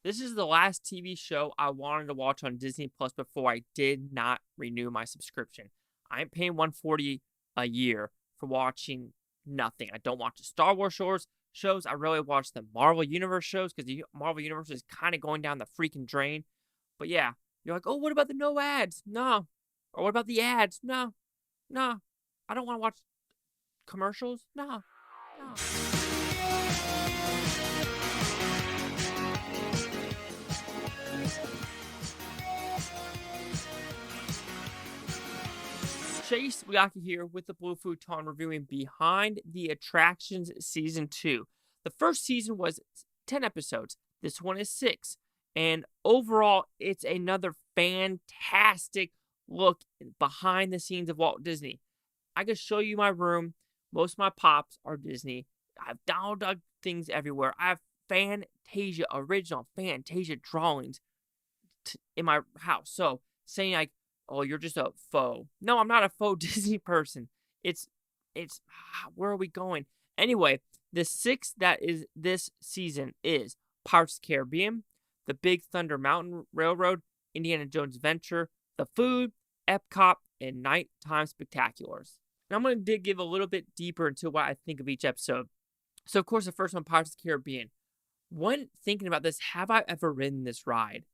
This is the last TV show I wanted to watch on Disney Plus before I did not renew my subscription. I'm paying 140 a year for watching nothing. I don't watch the Star Wars shows. I really watch the Marvel Universe shows because the Marvel Universe is kind of going down the freaking drain. But yeah, you're like, oh, what about the no ads? No. Or what about the ads? No. No. I don't want to watch commercials. No. No. Chase Liaki here with the Blue Futon reviewing Behind the Attractions Season 2. The first season was 10 episodes. This one is 6. And overall, it's another fantastic look behind the scenes of Walt Disney. I can show you my room. Most of my pops are Disney. I have downloaded things everywhere. I have original Fantasia drawings in my house. So saying like, oh, you're just a faux. No, I'm not a faux Disney person. It's where are we going? Anyway, the 6th that is this season is Pirates of the Caribbean, The Big Thunder Mountain Railroad, Indiana Jones Adventure, The Food, Epcot, and Nighttime Spectaculars. And I'm going to give a little bit deeper into what I think of each episode. So, of course, the first one, Pirates of the Caribbean. When thinking about this, have I ever ridden this ride?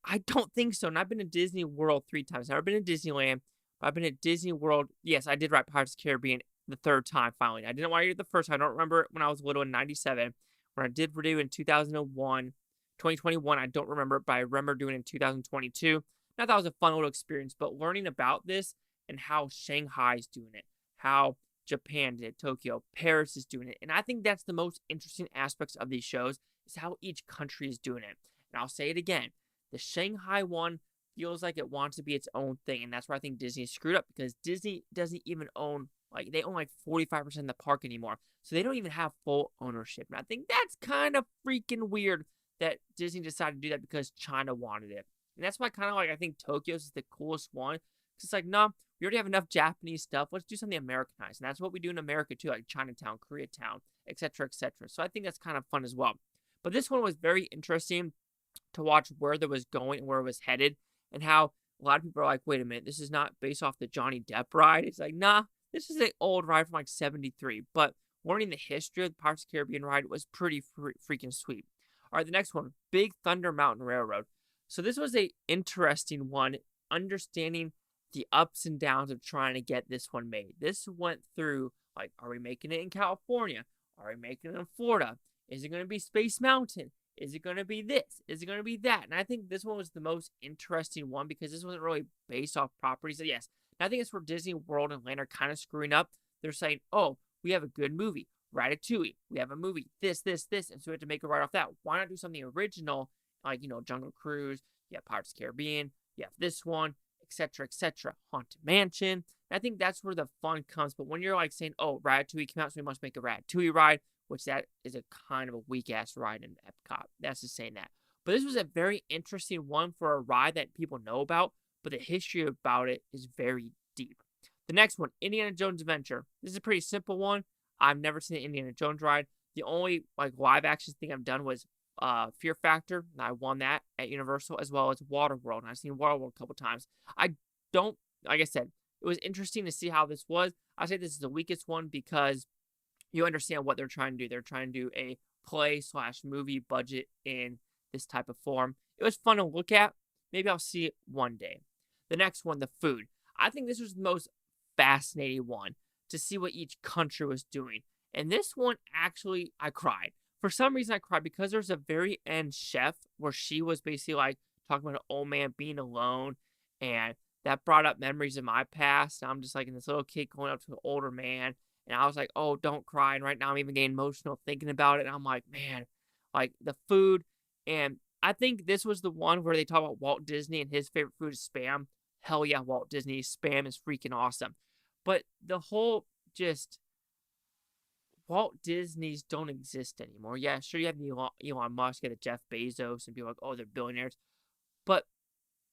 I don't think so. And I've been to Disney World 3 times. I've never been to Disneyland, but I've been to Disney World. Yes, I did ride Pirates of the Caribbean the 3rd time, finally. I didn't want to do it the first time. I don't remember when I was little in 97. When I did do it in 2001, 2021, I don't remember, but I remember doing it in 2022. I thought it was a fun little experience, but learning about this and how Shanghai's doing it, how Japan did it, Tokyo, Paris is doing it. And I think that's the most interesting aspects of these shows is how each country is doing it. And I'll say it again. The Shanghai one feels like it wants to be its own thing, and that's where I think Disney screwed up because Disney doesn't even own, they own 45% of the park anymore, so they don't even have full ownership. And I think that's kind of freaking weird that Disney decided to do that because China wanted it. And that's why I think Tokyo's is the coolest one. Because it's like, no, we already have enough Japanese stuff. Let's do something Americanized. And that's what we do in America too, like Chinatown, Koreatown, etc., etc. So I think that's kind of fun as well. But this one was very interesting to watch where there was going and where it was headed and how a lot of people are like, wait a minute, this is not based off the Johnny Depp ride. It's like, nah, this is an old ride from 73. But learning the history of the Pirates of the Caribbean ride was pretty freaking sweet. All right, the next one, Big Thunder Mountain Railroad. So this was a interesting one, understanding the ups and downs of trying to get this one made. This went through, are we making it in California? Are we making it in Florida? Is it going to be Space Mountain? Is it going to be this? Is it going to be that? And I think this one was the most interesting one because this wasn't really based off properties. So yes, and I think it's where Disney World and Land are kind of screwing up. They're saying, oh, we have a good movie, Ratatouille. We have a movie, this. And so we have to make it right off that. Why not do something original, like, Jungle Cruise, you have Pirates of the Caribbean, you have this one, etc., etc., Haunted Mansion. And I think that's where the fun comes. But when you're saying, oh, Ratatouille came out, so we must make a Ratatouille ride, which that is a kind of a weak-ass ride in Epcot. That's just saying that. But this was a very interesting one for a ride that people know about, but the history about it is very deep. The next one, Indiana Jones Adventure. This is a pretty simple one. I've never seen an Indiana Jones ride. The only live-action thing I've done was Fear Factor, and I won that at Universal, as well as Waterworld. And I've seen Waterworld a couple times. Like I said, it was interesting to see how this was. I say this is the weakest one because you understand what they're trying to do. They're trying to do a play/movie budget in this type of form. It was fun to look at. Maybe I'll see it one day. The next one, the food. I think this was the most fascinating one to see what each country was doing. And this one, actually, I cried. For some reason, I cried because there's a very end chef where she was basically talking about an old man being alone. And that brought up memories of my past. I'm just in this little kid going up to an older man. And I was like, oh, don't cry. And right now I'm even getting emotional thinking about it. And I'm like, man, the food. And I think this was the one where they talk about Walt Disney and his favorite food is Spam. Hell yeah, Walt Disney. Spam is freaking awesome. But the whole Walt Disney's don't exist anymore. Yeah, sure, you have the Elon Musk, you have the Jeff Bezos, and people oh, they're billionaires. But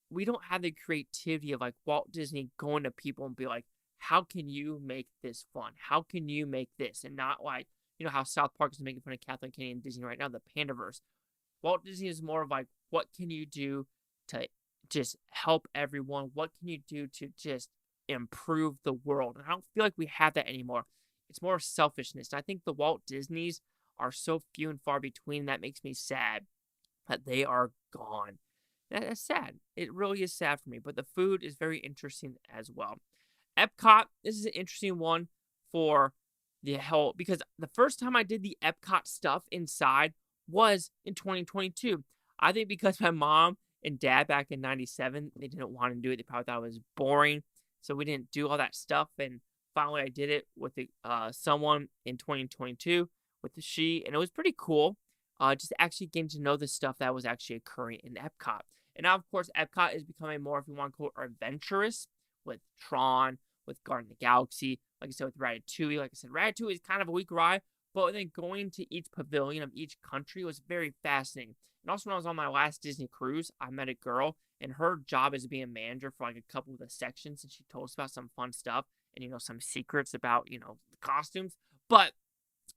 we don't have the creativity of Walt Disney going to people and be like, how can you make this fun? How can you make this? And not how South Park is making fun of Kathleen Kennedy and Disney right now, the Pandaverse. Walt Disney is more of like, what can you do to just help everyone? What can you do to just improve the world? And I don't feel like we have that anymore. It's more selfishness. And I think the Walt Disneys are so few and far between. That makes me sad that they are gone. That's sad. It really is sad for me. But the food is very interesting as well. Epcot, this is an interesting one for the hell, because the first time I did the Epcot stuff inside was in 2022. I think because my mom and dad back in 97, they didn't want to do it. They probably thought it was boring. So we didn't do all that stuff. And finally I did it with someone in 2022 with the she, and it was pretty cool. Just actually getting to know the stuff that was actually occurring in Epcot. And now, of course, Epcot is becoming more, if you want to call it, adventurous with Tron, with Guardian of the Galaxy, like I said, with Ratatouille. Like I said, Ratatouille is kind of a weak ride, but then going to each pavilion of each country was very fascinating. And also, when I was on my last Disney cruise, I met a girl, and her job is to be a manager for like a couple of the sections, and she told us about some fun stuff and, some secrets about, the costumes. But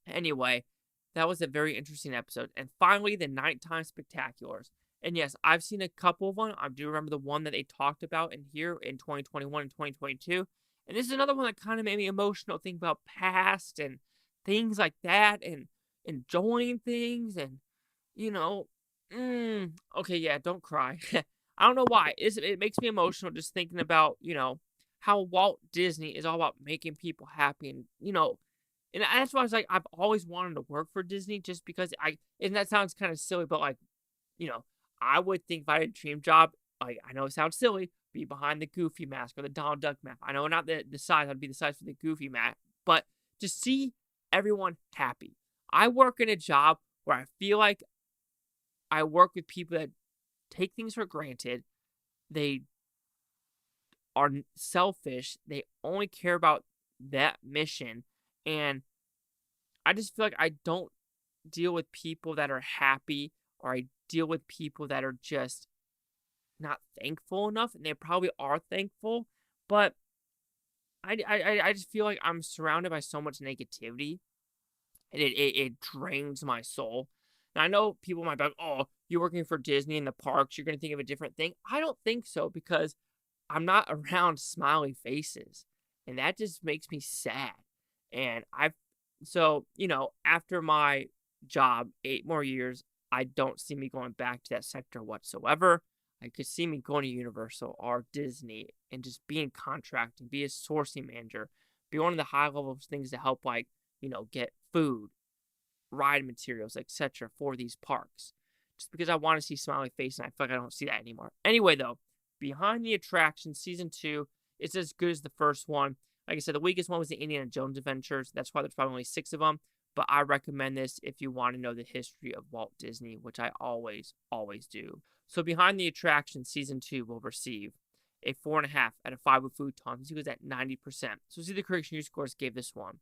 anyway, that was a very interesting episode. And finally, the nighttime spectaculars. And yes, I've seen a couple of them. I do remember the one that they talked about in here in 2021 and 2022. And this is another one that kind of made me emotional, thinking about past and things like that and enjoying things and, okay, yeah, don't cry. I don't know why. It makes me emotional just thinking about, how Walt Disney is all about making people happy and, and that's why I was like, I've always wanted to work for Disney just because and that sounds kind of silly, but like, I would think if I had a dream job, like, I know it sounds silly, be behind the Goofy mask or the Donald Duck mask. I know not the size, I'd be the size for the Goofy mask, but to see everyone happy. I work in a job where I feel like I work with people that take things for granted. They are selfish. They only care about that mission. And I just feel like I don't deal with people that are happy, or I deal with people that are just not thankful enough, and they probably are thankful, but I just feel like I'm surrounded by so much negativity, and it drains my soul. And I know people might be like, oh, you're working for Disney in the parks, you're going to think of a different thing. I don't think so, because I'm not around smiley faces, and that just makes me sad. And after my job, 8 more years, I don't see me going back to that sector whatsoever. I could see me going to Universal or Disney and just being contracting, be a sourcing manager, be one of the high level things to help, like, get food, ride materials, etc. for these parks. Just because I want to see smiley face, and I feel like I don't see that anymore. Anyway, though, Behind the Attraction Season 2 is as good as the first one. Like I said, the weakest one was the Indiana Jones Adventures. That's why there's probably only 6 of them. But I recommend this if you want to know the history of Walt Disney, which I always, always do. So Behind the Attraction Season 2 will receive a 4.5 out of 5 with Futon. This goes at 90%. So see the critics' news scores gave this one.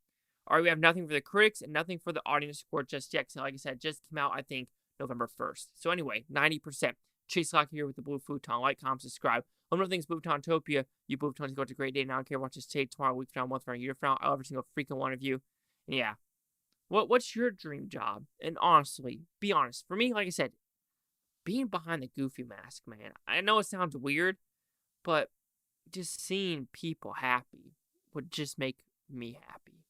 All right, we have nothing for the critics and nothing for the audience score just yet. So like I said, just came out, I think, November 1st. So anyway, 90%. Chase Lock here with the Blue Futon. Like, comment, subscribe. One more thing's Booftopia. You Bootons go to a great day. Now I don't care what you say tomorrow, week from now, month from now, year from now. I love every single freaking one of you. And yeah. What's your dream job? And honestly, be honest. For me, like I said, being behind the Goofy mask, man. I know it sounds weird, but just seeing people happy would just make me happy.